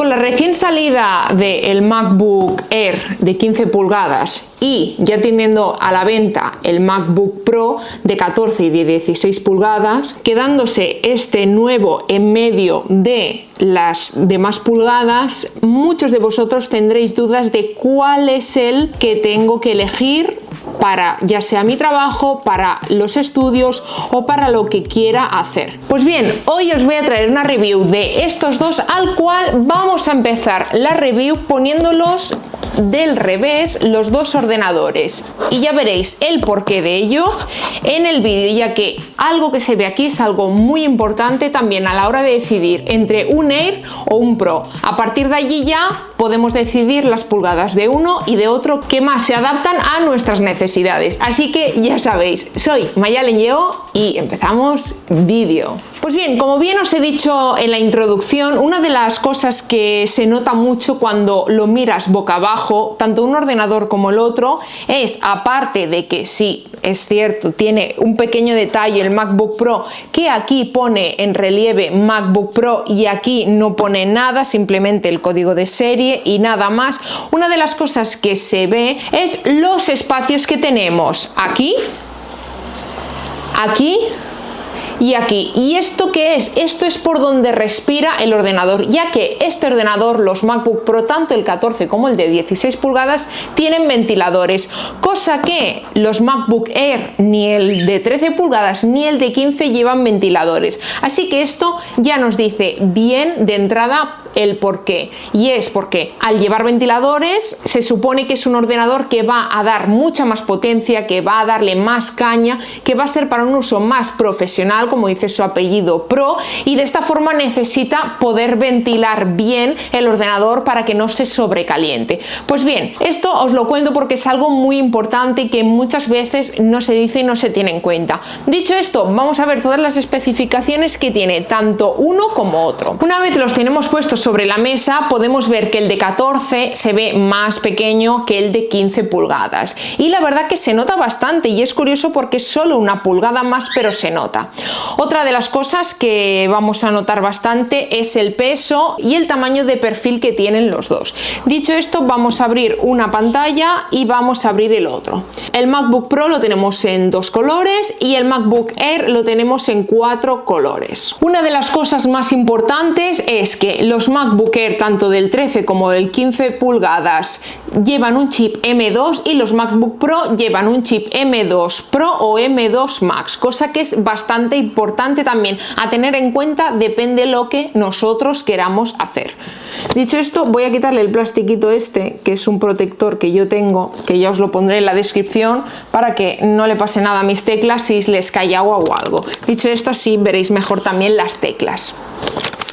Con la recién salida del MacBook Air de 15 pulgadas y ya teniendo a la venta el MacBook Pro de 14 y de 16 pulgadas, quedándose este nuevo en medio de las demás pulgadas, muchos de vosotros tendréis dudas de cuál es el que tengo que elegir para ya sea mi trabajo, para los estudios o para lo que quiera hacer. Pues bien, hoy os voy a traer una review de estos dos, al cual vamos a empezar la review poniéndolos del revés, los dos ordenadores, y ya veréis el porqué de ello en el vídeo, ya que algo que se ve aquí es algo muy importante también a la hora de decidir entre un Air o un Pro. A partir de allí ya podemos decidir las pulgadas de uno y de otro que más se adaptan a nuestras necesidades. Así que ya sabéis, soy Mayalen Lleó y empezamos vídeo. Pues bien, como bien os he dicho en la introducción, una de las cosas que se nota mucho cuando lo miras boca abajo, tanto un ordenador como el otro, es, aparte de que sí, es cierto, tiene un pequeño detalle el MacBook Pro, que aquí pone en relieve MacBook Pro y aquí no pone nada, simplemente el código de serie y nada más. Una de las cosas que se ve es los espacios que tenemos aquí, aquí y aquí. ¿Y esto qué es? Esto es por donde respira el ordenador, ya que este ordenador, los MacBook Pro, tanto el 14 como el de 16 pulgadas, tienen ventiladores, cosa que los MacBook Air, ni el de 13 pulgadas ni el de 15 llevan ventiladores. Así que esto ya nos dice bien de entrada el por qué, y es porque al llevar ventiladores se supone que es un ordenador que va a dar mucha más potencia, que va a darle más caña, que va a ser para un uso más profesional, como dice su apellido, Pro, y de esta forma necesita poder ventilar bien el ordenador para que no se sobrecaliente. Pues bien, esto os lo cuento porque es algo muy importante y que muchas veces no se dice y no se tiene en cuenta. Dicho esto, vamos a ver todas las especificaciones que tiene tanto uno como otro. Una vez los tenemos puestos sobre la mesa, podemos ver que el de 14 se ve más pequeño que el de 15 pulgadas, y la verdad que se nota bastante, y es curioso porque es solo una pulgada más, pero se nota. Otra de las cosas que vamos a notar bastante es el peso y el tamaño de perfil que tienen los dos. Dicho esto, vamos a abrir una pantalla y vamos a abrir el otro. El MacBook Pro lo tenemos en 2 colores y el MacBook Air lo tenemos en 4 colores. Una de las cosas más importantes es que los MacBook Air, tanto del 13 como del 15 pulgadas, llevan un chip M2 y los MacBook Pro llevan un chip M2 Pro o M2 Max, cosa que es bastante importante también a tener en cuenta, depende de lo que nosotros queramos hacer. Dicho esto, voy a quitarle el plastiquito este, que es un protector que yo tengo, que ya os lo pondré en la descripción para que no le pase nada a mis teclas si les cae agua o algo. Dicho esto, así veréis mejor también las teclas.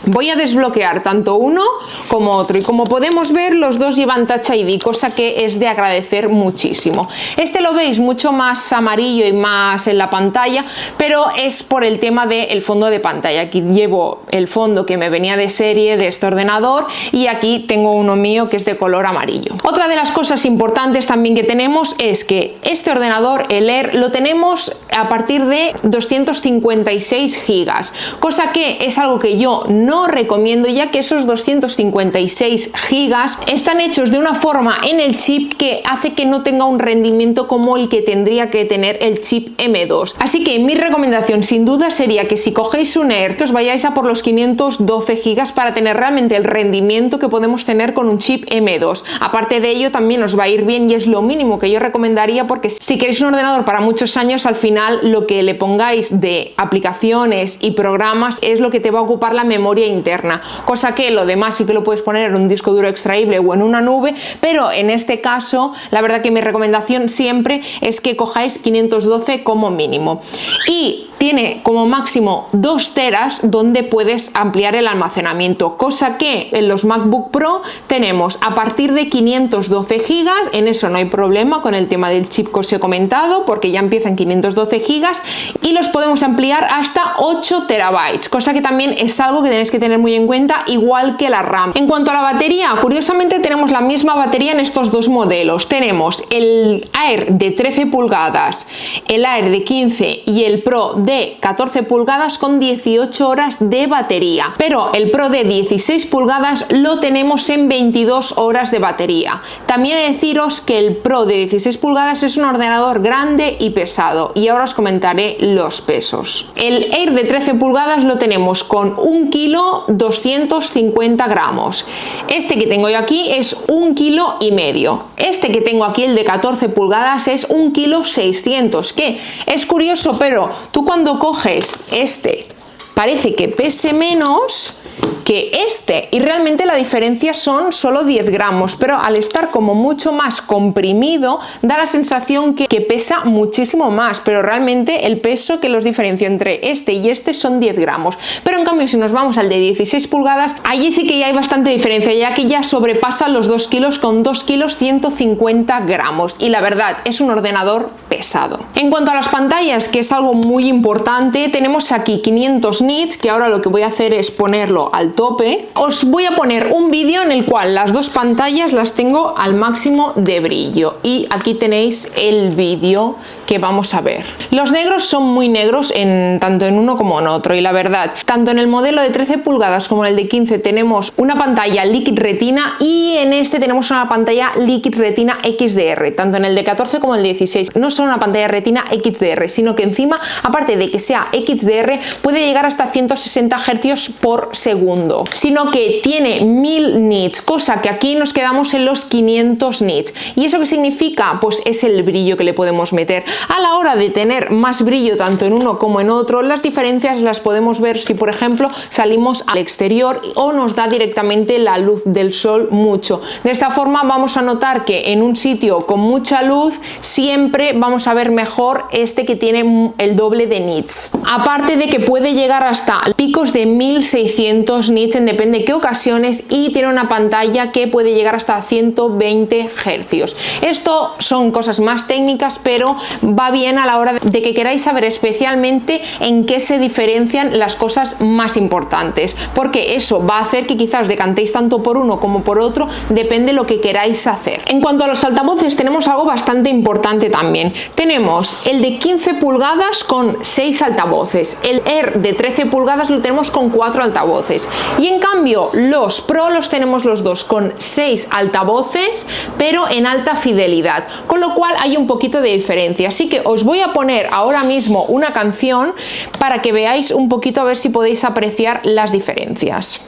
Voy a desbloquear tanto uno como otro, y como podemos ver, los dos llevan Touch ID, cosa que es de agradecer muchísimo. Este lo veis mucho más amarillo y más en la pantalla, pero es por el tema del fondo de pantalla. Aquí llevo el fondo que me venía de serie de este ordenador y aquí tengo uno mío que es de color amarillo. Otra de las cosas importantes también que tenemos es que este ordenador, el Air, lo tenemos a partir de 256 gigas, cosa que es algo que yo no recomiendo, ya que esos 256 gigas están hechos de una forma en el chip que hace que no tenga un rendimiento como el que tendría que tener el chip M2. Así que mi recomendación sin duda sería que si cogéis un Air, que os vayáis a por los 512 gigas para tener realmente el rendimiento que podemos tener con un chip M2. Aparte de ello, también os va a ir bien y es lo mínimo que yo recomendaría, porque si queréis un ordenador para muchos años, al final lo que le pongáis de aplicaciones y programas es lo que te va a ocupar la memoria interna, cosa que lo demás sí que lo puedes poner en un disco duro extraíble o en una nube, pero en este caso la verdad que mi recomendación siempre es que cojáis 512 como mínimo, y tiene como máximo 2 teras donde puedes ampliar el almacenamiento, cosa que en los MacBook Pro tenemos a partir de 512 gigas, en eso no hay problema con el tema del chip que os he comentado, porque ya empiezan 512 gigas y los podemos ampliar hasta 8 terabytes, cosa que también es algo que tenéis que tener muy en cuenta, igual que la RAM. En cuanto a la batería, curiosamente tenemos la misma batería en estos dos modelos. Tenemos el Air de 13 pulgadas, el Air de 15 y el Pro de 14 pulgadas con 18 horas de batería, pero el Pro de 16 pulgadas lo tenemos en 22 horas de batería. También he de deciros que el Pro de 16 pulgadas es un ordenador grande y pesado, y ahora os comentaré los pesos. El Air de 13 pulgadas lo tenemos con 1 kg 250 gramos. Este que tengo yo aquí es 1,5 kg. Este que tengo aquí, el de 14 pulgadas, es 1,6 kg, que es curioso, pero tú cuando coges este parece que pese menos que este, y realmente la diferencia son solo 10 gramos, pero al estar como mucho más comprimido da la sensación que pesa muchísimo más, pero realmente el peso que los diferencia entre este y este son 10 gramos. Pero en cambio, si nos vamos al de 16 pulgadas, allí sí que ya hay bastante diferencia, ya que ya sobrepasa los 2 kilos con 2 kilos 150 gramos, y la verdad es un ordenador pesado. En cuanto a las pantallas, que es algo muy importante, tenemos aquí 500 nits, que ahora lo que voy a hacer es ponerlo al tope. Os voy a poner un vídeo en el cual las dos pantallas las tengo al máximo de brillo, y aquí tenéis el vídeo que vamos a ver. Los negros son muy negros tanto en uno como en otro, y la verdad, tanto en el modelo de 13 pulgadas como en el de 15 tenemos una pantalla Liquid Retina, y en este tenemos una pantalla Liquid Retina XDR. Tanto en el de 14 como en el de 16 no son una pantalla Retina XDR, sino que encima, aparte de que sea XDR, puede llegar hasta 160 Hz por segundo, sino que tiene 1000 nits, cosa que aquí nos quedamos en los 500 nits. ¿Y eso qué significa? Pues es el brillo que le podemos meter. A la hora de tener más brillo tanto en uno como en otro, las diferencias las podemos ver si, por ejemplo, salimos al exterior o nos da directamente la luz del sol mucho. De esta forma vamos a notar que en un sitio con mucha luz siempre vamos a ver mejor este que tiene el doble de nits. Aparte de que puede llegar hasta picos de 1600 nits en depende de qué ocasiones, y tiene una pantalla que puede llegar hasta 120 Hz. Esto son cosas más técnicas, pero va bien a la hora de que queráis saber especialmente en qué se diferencian las cosas más importantes, porque eso va a hacer que quizás os decantéis tanto por uno como por otro, depende de lo que queráis hacer. En cuanto a los altavoces, tenemos algo bastante importante también. Tenemos el de 15 pulgadas con 6 altavoces, el Air de 13 pulgadas lo tenemos con 4 altavoces, y en cambio los Pro los tenemos los dos con 6 altavoces, pero en alta fidelidad, con lo cual hay un poquito de diferencia. Así que os voy a poner ahora mismo una canción para que veáis un poquito, a ver si podéis apreciar las diferencias.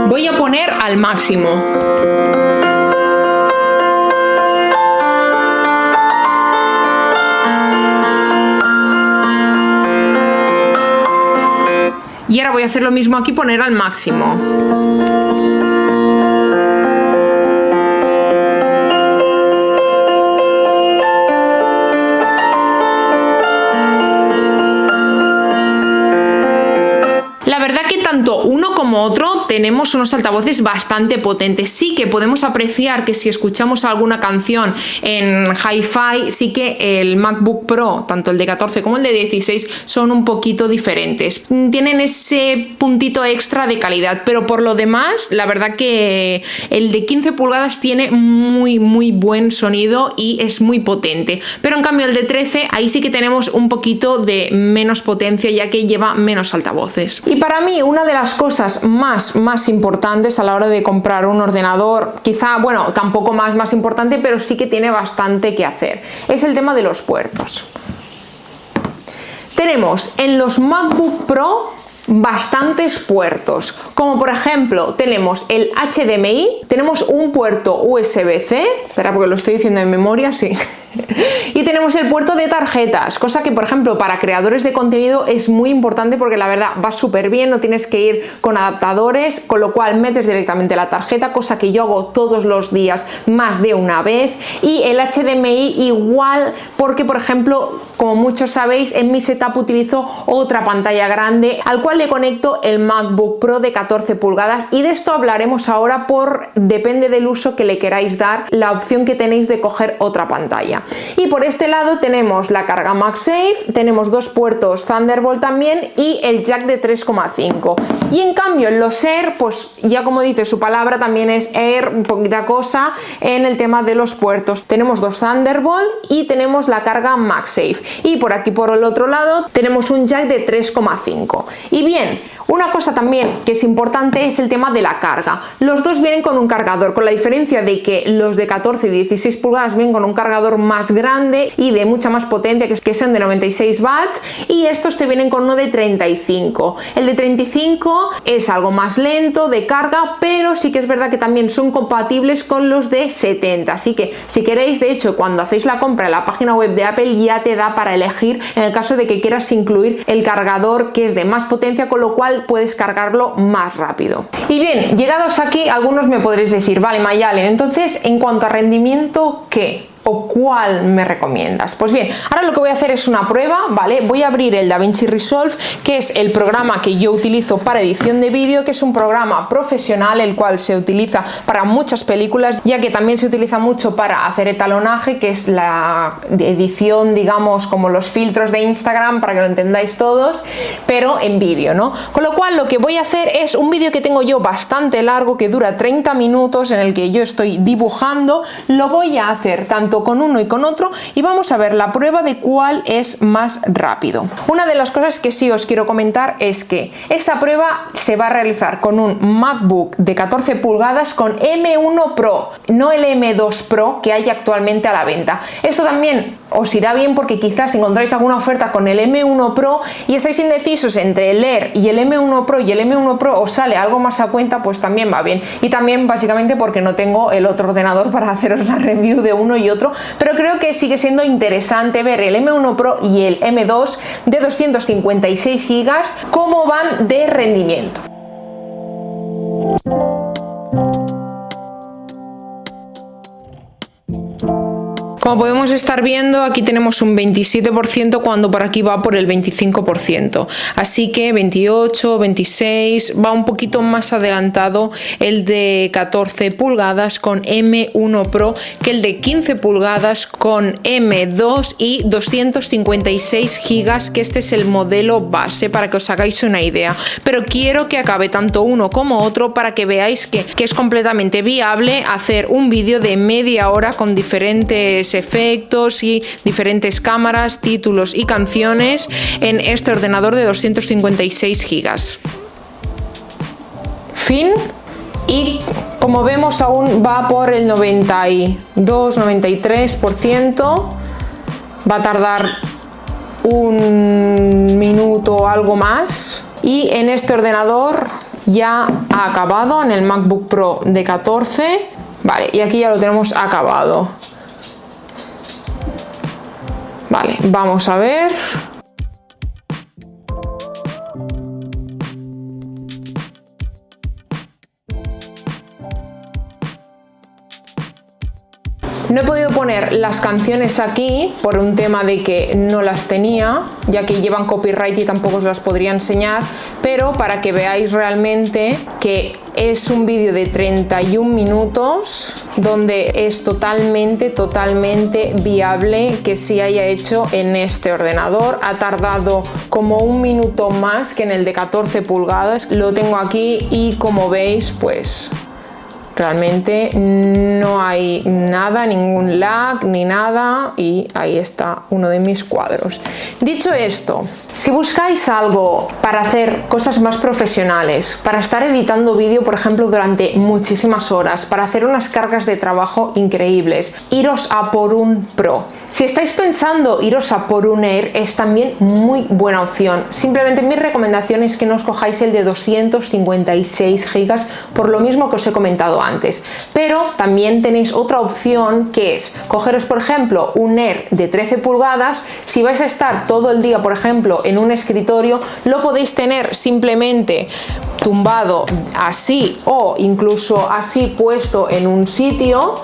Voy a poner al máximo. Y ahora voy a hacer lo mismo aquí, poner al máximo. La verdad que tanto uno como otro tenemos unos altavoces bastante potentes. Sí que podemos apreciar que si escuchamos alguna canción en hi-fi, sí que el MacBook Pro, tanto el de 14 como el de 16, son un poquito diferentes. Tienen ese puntito extra de calidad, pero por lo demás, la verdad que el de 15 pulgadas tiene muy buen sonido y es muy potente. Pero en cambio el de 13, ahí sí que tenemos un poquito de menos potencia, ya que lleva menos altavoces. Y para mí, una de las cosas más importantes a la hora de comprar un ordenador, quizá, bueno, tampoco más importante, pero sí que tiene bastante que hacer, es el tema de los puertos. Tenemos en los MacBook Pro bastantes puertos, como por ejemplo tenemos el HDMI, tenemos un puerto USB-C, espera porque lo estoy diciendo en memoria, sí, y tenemos el puerto de tarjetas, cosa que por ejemplo para creadores de contenido es muy importante, porque la verdad va súper bien, no tienes que ir con adaptadores, con lo cual metes directamente la tarjeta, cosa que yo hago todos los días más de una vez. Y el HDMI igual, porque por ejemplo, como muchos sabéis, en mi setup utilizo otra pantalla grande al cual le conecto el MacBook Pro de 14 pulgadas, y de esto hablaremos ahora, depende del uso que le queráis dar, la opción que tenéis de coger otra pantalla. Y por este lado tenemos la carga MagSafe, tenemos dos puertos Thunderbolt también y el jack de 3,5. Y en cambio en los Air, pues ya como dice su palabra, también es Air, un poquita cosa en el tema de los puertos. Tenemos dos Thunderbolt y tenemos la carga MagSafe. Y por aquí por el otro lado tenemos un jack de 3,5. Y bien, una cosa también que es importante es el tema de la carga. Los dos vienen con un cargador, con la diferencia de que los de 14 y 16 pulgadas vienen con un cargador más grande y de mucha más potencia, que son de 96 watts, y estos te vienen con uno de 35. El de 35 es algo más lento de carga, pero sí que es verdad que también son compatibles con los de 70. Así que si queréis, de hecho, cuando hacéis la compra en la página web de Apple ya te da para elegir en el caso de que quieras incluir el cargador que es de más potencia, con lo cual puedes cargarlo más rápido. Y bien, llegados aquí, algunos me podréis decir, vale, Mayalen, entonces en cuanto a rendimiento, ¿qué? ¿O cuál me recomiendas? Pues bien, ahora lo que voy a hacer es una prueba, ¿vale? Voy a abrir el DaVinci Resolve, que es el programa que yo utilizo para edición de vídeo, que es un programa profesional, el cual se utiliza para muchas películas, ya que también se utiliza mucho para hacer etalonaje, que es la edición, digamos, como los filtros de Instagram, para que lo entendáis todos, pero en vídeo, ¿no? Con lo cual lo que voy a hacer es un vídeo que tengo yo bastante largo, que dura 30 minutos, en el que yo estoy dibujando. Lo voy a hacer tanto con uno y con otro y vamos a ver la prueba de cuál es más rápido. Una de las cosas que sí os quiero comentar es que esta prueba se va a realizar con un MacBook de 14 pulgadas con M1 Pro, no el M2 Pro que hay actualmente a la venta. Esto también os irá bien porque quizás encontráis alguna oferta con el M1 Pro y estáis indecisos entre el Air y el M1 Pro, y el M1 Pro os sale algo más a cuenta, pues también va bien. Y también básicamente porque no tengo el otro ordenador para haceros la review de uno y otro, pero creo que sigue siendo interesante ver el M1 Pro y el M2 de 256 GB cómo van de rendimiento. Como podemos estar viendo, aquí tenemos un 27% cuando por aquí va por el 25%. Así que 28, 26, va un poquito más adelantado el de 14 pulgadas con M1 Pro que el de 15 pulgadas con M2 y 256 GB, que este es el modelo base, para que os hagáis una idea. Pero quiero que acabe tanto uno como otro para que veáis que es completamente viable hacer un vídeo de media hora con diferentes efectos y diferentes cámaras, títulos y canciones en este ordenador de 256 GB. Fin. Y como vemos aún va por el 92-93%. Va a tardar un minuto o algo más. Y en este ordenador ya ha acabado, en el MacBook Pro de 14. Vale, y aquí ya lo tenemos acabado. Vale, vamos a ver. No he podido poner las canciones aquí por un tema de que no las tenía, ya que llevan copyright y tampoco os las podría enseñar, pero para que veáis realmente que es un vídeo de 31 minutos donde es totalmente viable que se haya hecho en este ordenador. Ha tardado como un minuto más que en el de 14 pulgadas. Lo tengo aquí y como veis, pues realmente no hay nada, ningún lag ni nada, y ahí está uno de mis cuadros. Dicho esto, si buscáis algo para hacer cosas más profesionales, para estar editando vídeo, por ejemplo, durante muchísimas horas, para hacer unas cargas de trabajo increíbles, iros a por un Pro. Si estáis pensando iros a por un Air, es también muy buena opción. Simplemente mi recomendación es que no os cojáis el de 256 GB, por lo mismo que os he comentado antes. Pero también tenéis otra opción, que es cogeros, por ejemplo, un Air de 13 pulgadas. Si vais a estar todo el día, por ejemplo, en un escritorio, lo podéis tener simplemente tumbado así o incluso así puesto en un sitio,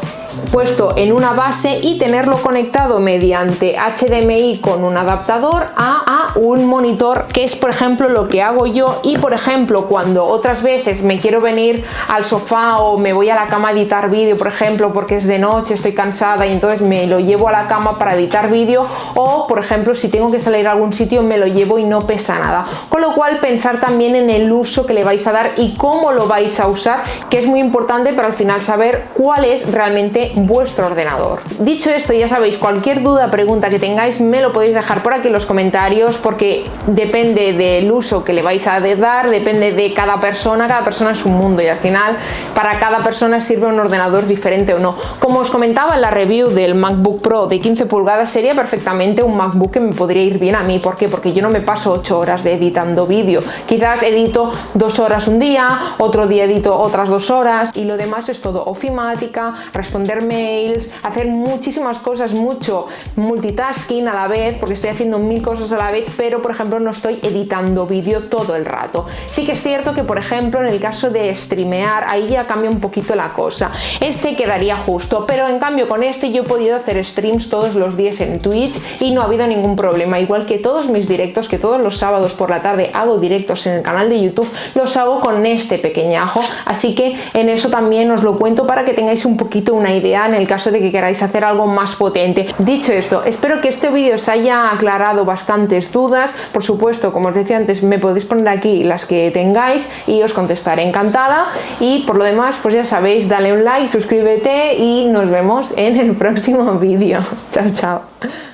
puesto en una base y tenerlo conectado mediante HDMI con un adaptador a un monitor, que es por ejemplo lo que hago yo. Y por ejemplo, cuando otras veces me quiero venir al sofá o me voy a la cama a editar vídeo, por ejemplo porque es de noche, estoy cansada y entonces me lo llevo a la cama para editar vídeo, o por ejemplo si tengo que salir a algún sitio me lo llevo y no pesa nada. Con lo cual pensar también en el uso que le vais a dar y cómo lo vais a usar, que es muy importante para al final saber cuál es realmente vuestro ordenador. Dicho esto, ya sabéis, cualquier duda, pregunta que tengáis me lo podéis dejar por aquí en los comentarios, porque depende del uso que le vais a dar, depende de cada persona es un mundo y al final para cada persona sirve un ordenador diferente o no. Como os comentaba en la review del MacBook Pro de 15 pulgadas, sería perfectamente un MacBook que me podría ir bien a mí. ¿Por qué? Porque yo no me paso 8 horas de editando vídeo, quizás edito 2 horas un día, otro día edito otras 2 horas y lo demás es todo ofimática, responder mails, hacer muchísimas cosas, mucho multitasking a la vez, porque estoy haciendo 1000 cosas a la vez, pero por ejemplo no estoy editando vídeo todo el rato. Sí que es cierto que por ejemplo en el caso de streamear, ahí ya cambia un poquito la cosa, este quedaría justo, pero en cambio con este yo he podido hacer streams todos los días en Twitch y no ha habido ningún problema, igual que todos mis directos, que todos los sábados por la tarde hago directos en el canal de YouTube, los hago con este pequeñajo, así que en eso también os lo cuento para que tengáis un poquito una idea en el caso de que queráis hacer algo más potente. Dicho esto, espero que este vídeo os haya aclarado bastantes dudas. Por supuesto, como os decía antes, me podéis poner aquí las que tengáis y os contestaré encantada, y por lo demás pues ya sabéis, dale un like, suscríbete y nos vemos en el próximo vídeo. Chao, chao.